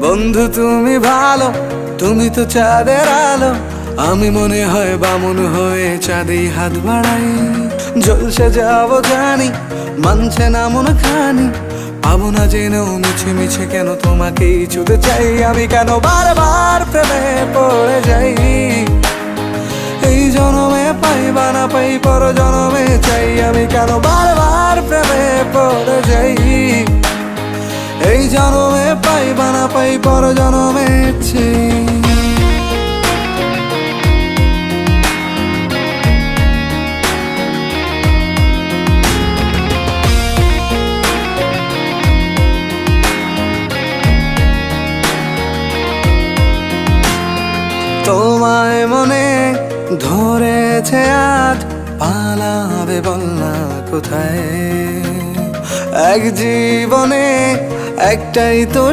বন্ধু তুমি ভালো, তুমি তো চাঁদের আলো, আমি মনে হয় বামুন হয়ে চাঁদে হাত বাড়াই। জলসে যাবো জানি, মানছে না মন খানি, পাবো না জেনেও মিছে মিছে কেন তোমাকেই ছুতে চাই। আমি কেন বারবার প্রেমে পড়ে যাই, এই জনমে পাই বা না পাই পর জনমে চাই। আমি কেন বারবার প্রেমে পড়ে যাই, এই জনমে পাই বা না পাই পর জনমে চাই। তোমায় মনে ধরেছে আজ, পালাবে বল না কোথায়। এক জীবনে একটাই তো